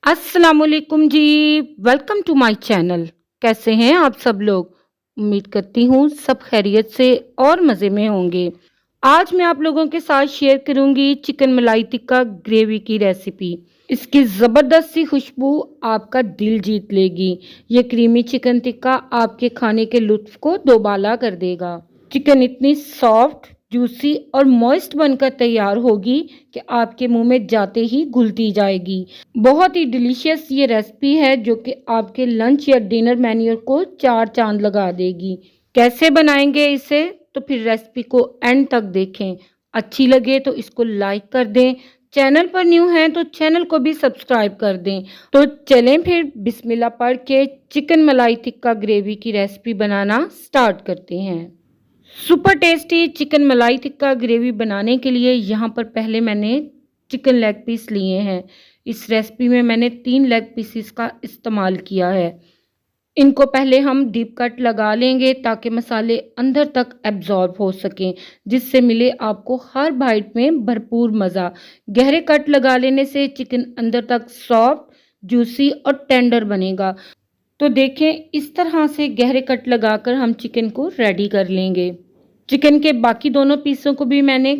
अस्सलामुअलैकुम जी। Welcome to my channel. कैसे हैं आप सब लोग? उम्मीद करती हूँ सब खैरियत से और मज़े में होंगे। आज मैं आप लोगों के साथ शेयर करूँगी चिकन मलाई टिक्का ग्रेवी की रेसिपी। इसकी ज़बरदस्त सी खुशबू आपका दिल जीत लेगी। ये क्रीमी चिकन टिक्का आपके खाने के लुत्फ़ को दोबाला कर देगा। चिकन इतनी सॉफ्ट, जूसी और मॉइस्ट बनकर तैयार होगी कि आपके मुंह में जाते ही घुलती जाएगी। बहुत ही डिलीशियस ये रेसिपी है जो कि आपके लंच या डिनर मेन्यू को चार चांद लगा देगी। कैसे बनाएंगे इसे? तो फिर रेसिपी को एंड तक देखें। अच्छी लगे तो इसको लाइक कर दें। चैनल पर न्यू हैं तो चैनल को भी सब्सक्राइब कर दें। तो चलें फिर बिस्मिल्लाह पढ़ के चिकन मलाई टिक्का ग्रेवी की रेसिपी बनाना स्टार्ट करते हैं। सुपर टेस्टी चिकन मलाई टिक्का ग्रेवी बनाने के लिए यहाँ पर पहले मैंने चिकन लेग पीस लिए हैं। इस रेसिपी में मैंने 3 लेग पीसेस का इस्तेमाल किया है। इनको पहले हम डीप कट लगा लेंगे ताकि मसाले अंदर तक एब्जॉर्ब हो सकें, जिससे मिले आपको हर बाइट में भरपूर मज़ा। गहरे कट लगा लेने से चिकन अंदर तक सॉफ्ट, जूसी और टेंडर बनेगा। तो देखें, इस तरह से गहरे कट लगाकर हम चिकन को रेडी कर लेंगे। चिकन के बाकी दोनों पीसों को भी मैंने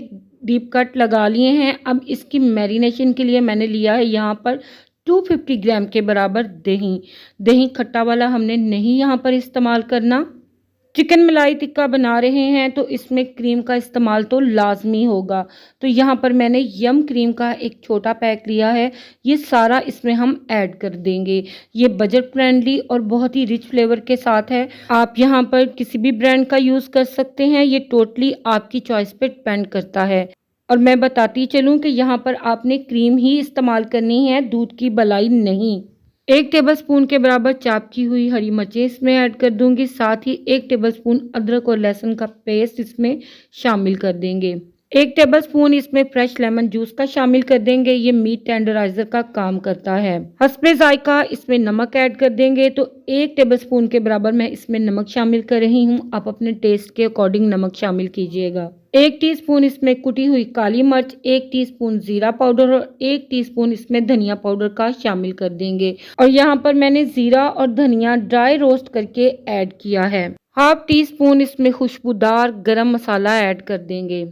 डीप कट लगा लिए हैं। अब इसकी मैरिनेशन के लिए मैंने लिया है यहाँ पर 250 ग्राम के बराबर दही। दही खट्टा वाला हमने नहीं यहाँ पर इस्तेमाल करना। चिकन मलाई टिक्का बना रहे हैं तो इसमें क्रीम का इस्तेमाल तो लाजमी होगा। तो यहाँ पर मैंने यम क्रीम का एक छोटा पैक लिया है। ये सारा इसमें हम ऐड कर देंगे। ये बजट फ्रेंडली और बहुत ही रिच फ्लेवर के साथ है। आप यहाँ पर किसी भी ब्रांड का यूज़ कर सकते हैं। ये टोटली आपकी चॉइस पे डिपेंड करता है। और मैं बताती चलूँ कि यहाँ पर आपने क्रीम ही इस्तेमाल करनी है, दूध की मलाई नहीं। 1 टेबलस्पून के बराबर चाप की हुई हरी मिर्चें इसमें ऐड कर दूंगी। साथ ही 1 टेबलस्पून अदरक और लहसुन का पेस्ट इसमें शामिल कर देंगे। 1 टेबलस्पून इसमें फ्रेश लेमन जूस का शामिल कर देंगे। ये मीट टेंडराइजर का काम करता है। हस्बे जायका इसमें नमक ऐड कर देंगे। तो 1 टेबलस्पून के बराबर मैं इसमें नमक शामिल कर रही हूँ। आप अपने टेस्ट के अकॉर्डिंग नमक शामिल कीजिएगा। 1 टीस्पून इसमें कुटी हुई काली मिर्च, 1 टीस्पून जीरा पाउडर और 1 टीस्पून इसमें धनिया पाउडर का शामिल कर देंगे। और यहाँ पर मैंने जीरा और धनिया ड्राई रोस्ट करके ऐड किया है। हाफ टी स्पून इसमें खुशबूदार गरम मसाला ऐड कर देंगे।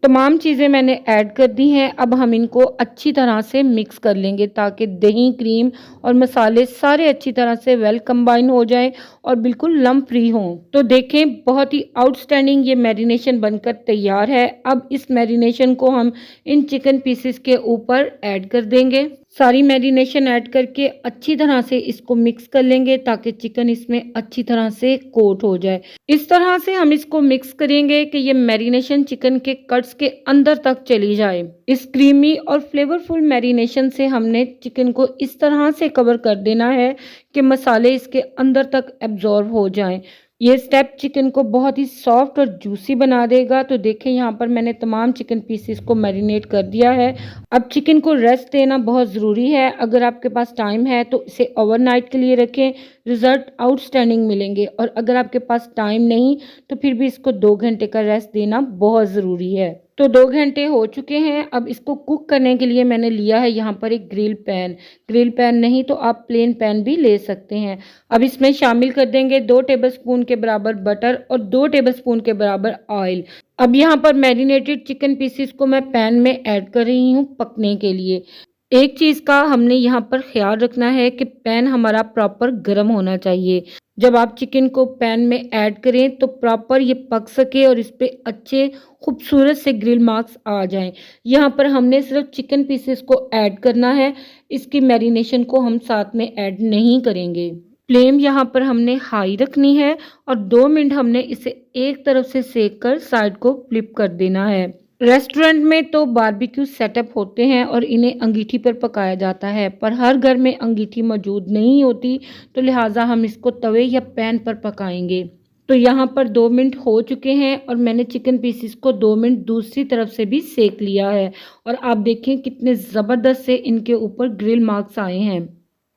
तमाम चीज़ें मैंने ऐड कर दी हैं। अब हम इनको अच्छी तरह से मिक्स कर लेंगे ताकि दही, क्रीम और मसाले सारे अच्छी तरह से वेल कंबाइन हो जाएं और बिल्कुल लम्प फ्री हों। तो देखें, बहुत ही आउटस्टैंडिंग ये मैरिनेशन बनकर तैयार है। अब इस मैरिनेशन को हम इन चिकन पीसेस के ऊपर ऐड कर देंगे। सारी मैरिनेशन ऐड करके अच्छी तरह से इसको मिक्स कर लेंगे ताकि चिकन इसमें अच्छी तरह से कोट हो जाए। इस तरह से हम इसको मिक्स करेंगे कि ये मैरिनेशन चिकन के कट्स के अंदर तक चली जाए। इस क्रीमी और फ्लेवरफुल मैरिनेशन से हमने चिकन को इस तरह से कवर कर देना है कि मसाले इसके अंदर तक एब्जॉर्ब हो जाएं। ये स्टेप चिकन को बहुत ही सॉफ्ट और जूसी बना देगा। तो देखें, यहाँ पर मैंने तमाम चिकन पीसेस को मैरिनेट कर दिया है। अब चिकन को रेस्ट देना बहुत ज़रूरी है। अगर आपके पास टाइम है तो इसे ओवरनाइट के लिए रखें, रिजल्ट आउटस्टैंडिंग मिलेंगे। और अगर आपके पास टाइम नहीं तो फिर भी इसको 2 घंटे का रेस्ट देना बहुत ज़रूरी है। तो 2 घंटे हो चुके हैं। अब इसको कुक करने के लिए मैंने लिया है यहाँ पर एक ग्रिल पैन। ग्रिल पैन नहीं तो आप प्लेन पैन भी ले सकते हैं। अब इसमें शामिल कर देंगे 2 टेबलस्पून के बराबर बटर और 2 टेबलस्पून के बराबर ऑयल। अब यहाँ पर मैरिनेटेड चिकन पीसेस को मैं पैन में ऐड कर रही हूँ पकने के लिए। एक चीज़ का हमने यहाँ पर ख्याल रखना है कि पैन हमारा प्रॉपर गर्म होना चाहिए। जब आप चिकन को पैन में ऐड करें तो प्रॉपर ये पक सके और इस पे अच्छे खूबसूरत से ग्रिल मार्क्स आ जाएं। यहाँ पर हमने सिर्फ चिकन पीसेस को ऐड करना है, इसकी मैरिनेशन को हम साथ में ऐड नहीं करेंगे। फ्लेम यहाँ पर हमने हाई रखनी है और 2 मिनट हमने इसे एक तरफ से सेक कर साइड को फ्लिप कर देना है। रेस्टोरेंट में तो बारबेक्यू सेटअप होते हैं और इन्हें अंगीठी पर पकाया जाता है, पर हर घर में अंगीठी मौजूद नहीं होती, तो लिहाजा हम इसको तवे या पैन पर पकाएंगे। तो यहाँ पर 2 मिनट हो चुके हैं और मैंने चिकन पीसेस को 2 मिनट दूसरी तरफ से भी सेक लिया है। और आप देखें कितने ज़बरदस्त से इनके ऊपर ग्रिल मार्क्स आए हैं।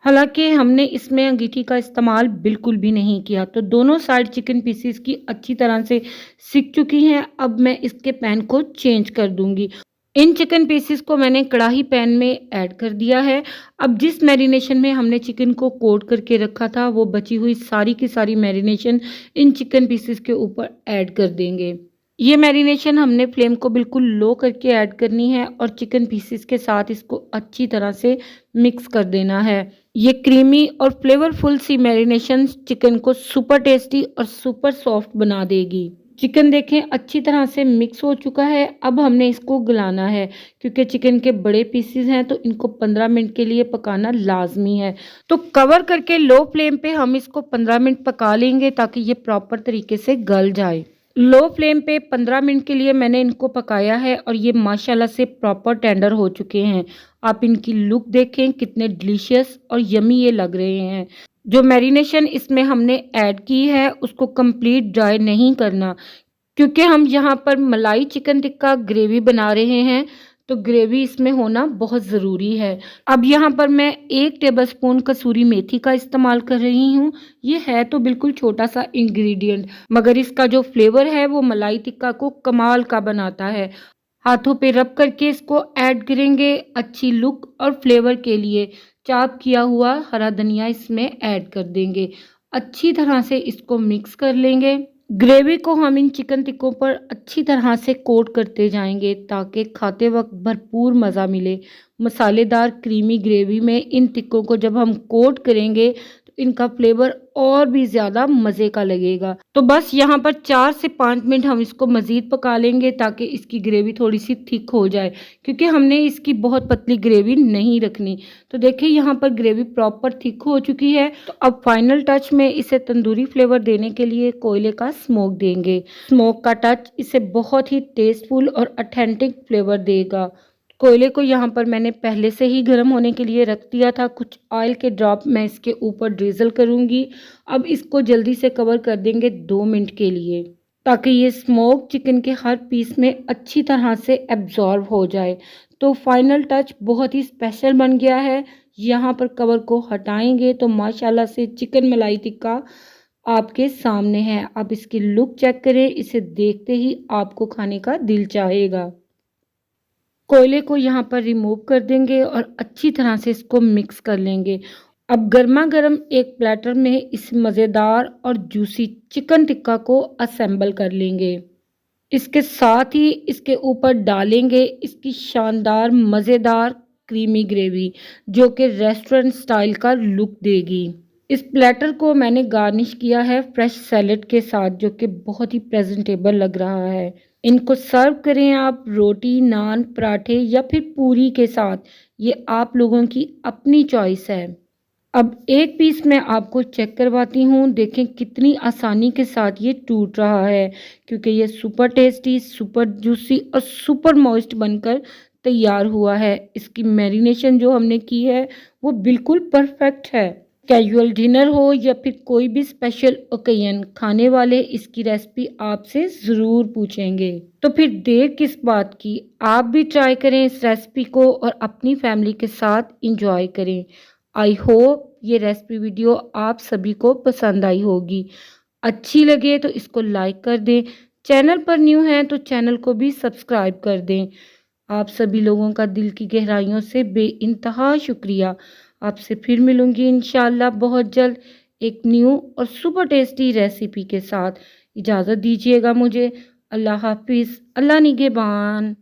हालांकि हमने इसमें अंगीठी का इस्तेमाल बिल्कुल भी नहीं किया। तो दोनों साइड चिकन पीसेस की अच्छी तरह से सिक चुकी हैं। अब मैं इसके पैन को चेंज कर दूंगी। इन चिकन पीसेस को मैंने कढ़ाई पैन में ऐड कर दिया है। अब जिस मैरिनेशन में हमने चिकन को कोट करके रखा था वो बची हुई सारी की सारी मैरिनेशन इन चिकन पीसेस के ऊपर ऐड कर देंगे। ये मैरिनेशन हमने फ्लेम को बिल्कुल लो करके ऐड करनी है और चिकन पीसेस के साथ इसको अच्छी तरह से मिक्स कर देना है। ये क्रीमी और फ्लेवरफुल सी मैरिनेशन चिकन को सुपर टेस्टी और सुपर सॉफ्ट बना देगी। चिकन देखें अच्छी तरह से मिक्स हो चुका है। अब हमने इसको गलाना है क्योंकि चिकन के बड़े पीसेस हैं तो इनको 15 मिनट के लिए पकाना लाजमी है। तो कवर करके लो फ्लेम पे हम इसको 15 मिनट पका लेंगे ताकि ये प्रॉपर तरीके से गल जाए। लो फ्लेम पे 15 मिनट के लिए मैंने इनको पकाया है और ये माशाल्लाह से प्रॉपर टेंडर हो चुके हैं। आप इनकी लुक देखें कितने डिलीशियस और यमी ये लग रहे हैं। जो मैरिनेशन इसमें हमने ऐड की है उसको कंप्लीट ड्राई नहीं करना क्योंकि हम यहाँ पर मलाई चिकन टिक्का ग्रेवी बना रहे हैं तो ग्रेवी इसमें होना बहुत ज़रूरी है। अब यहाँ पर मैं 1 टेबलस्पून कसूरी मेथी का इस्तेमाल कर रही हूँ। ये है तो बिल्कुल छोटा सा इंग्रेडिएंट मगर इसका जो फ्लेवर है वो मलाई टिक्का को कमाल का बनाता है। हाथों पे रब करके इसको ऐड करेंगे अच्छी लुक और फ्लेवर के लिए। चॉप किया हुआ हरा धनिया इसमें ऐड कर देंगे। अच्छी तरह से इसको मिक्स कर लेंगे। ग्रेवी को हम इन चिकन टिक्कों पर अच्छी तरह से कोट करते जाएंगे ताकि खाते वक्त भरपूर मज़ा मिले। मसालेदार क्रीमी ग्रेवी में इन टिक्कों को जब हम कोट करेंगे तो इनका फ्लेवर और भी ज़्यादा मज़े का लगेगा। तो बस यहाँ पर 4 से 5 मिनट हम इसको मज़ीद पका लेंगे ताकि इसकी ग्रेवी थोड़ी सी थिक हो जाए क्योंकि हमने इसकी बहुत पतली ग्रेवी नहीं रखनी। तो देखिए यहाँ पर ग्रेवी प्रॉपर थिक हो चुकी है। तो अब फाइनल टच में इसे तंदूरी फ्लेवर देने के लिए कोयले का स्मोक देंगे। स्मोक का टच इसे बहुत ही टेस्टफुल और ऑथेंटिक फ्लेवर देगा। कोयले को यहाँ पर मैंने पहले से ही गर्म होने के लिए रख दिया था। कुछ ऑयल के ड्रॉप मैं इसके ऊपर ड्रिजल करूँगी। अब इसको जल्दी से कवर कर देंगे 2 मिनट के लिए ताकि ये स्मोक चिकन के हर पीस में अच्छी तरह से एब्जॉर्ब हो जाए। तो फाइनल टच बहुत ही स्पेशल बन गया है। यहाँ पर कवर को हटाएंगे तो माशाल्लाह से चिकन मलाई टिक्का आपके सामने है। आप इसकी लुक चेक करें, इसे देखते ही आपको खाने का दिल चाहेगा। कोयले को यहाँ पर रिमूव कर देंगे और अच्छी तरह से इसको मिक्स कर लेंगे। अब गर्मा गर्म एक प्लेटर में इस मज़ेदार और जूसी चिकन टिक्का को असेंबल कर लेंगे। इसके साथ ही इसके ऊपर डालेंगे इसकी शानदार मज़ेदार क्रीमी ग्रेवी जो कि रेस्टोरेंट स्टाइल का लुक देगी। इस प्लेटर को मैंने गार्निश किया है फ्रेश सैलेड के साथ जो कि बहुत ही प्रेजेंटेबल लग रहा है। इनको सर्व करें आप रोटी, नान, पराठे या फिर पूरी के साथ, ये आप लोगों की अपनी चॉइस है। अब एक पीस मैं आपको चेक करवाती हूँ। देखें कितनी आसानी के साथ ये टूट रहा है क्योंकि ये सुपर टेस्टी, सुपर जूसी और सुपर मॉइस्ट बनकर तैयार हुआ है। इसकी मैरिनेशन जो हमने की है वो बिल्कुल परफेक्ट है। कैजुअल डिनर हो या फिर कोई भी स्पेशल ओकेजन, खाने वाले इसकी रेसिपी आपसे ज़रूर पूछेंगे। तो फिर देर किस बात की, आप भी ट्राई करें इस रेसिपी को और अपनी फैमिली के साथ इंजॉय करें। आई होप ये रेसिपी वीडियो आप सभी को पसंद आई होगी। अच्छी लगे तो इसको लाइक कर दें। चैनल पर न्यू हैं तो चैनल को भी सब्सक्राइब कर दें। आप सभी लोगों का दिल की गहराइयों से बेइंतहा शुक्रिया। आपसे फिर मिलूंगी इंशाल्लाह बहुत जल्द एक न्यू और सुपर टेस्टी रेसिपी के साथ। इजाज़त दीजिएगा मुझे। अल्लाह हाफिज़, अल्लाह निगहबान।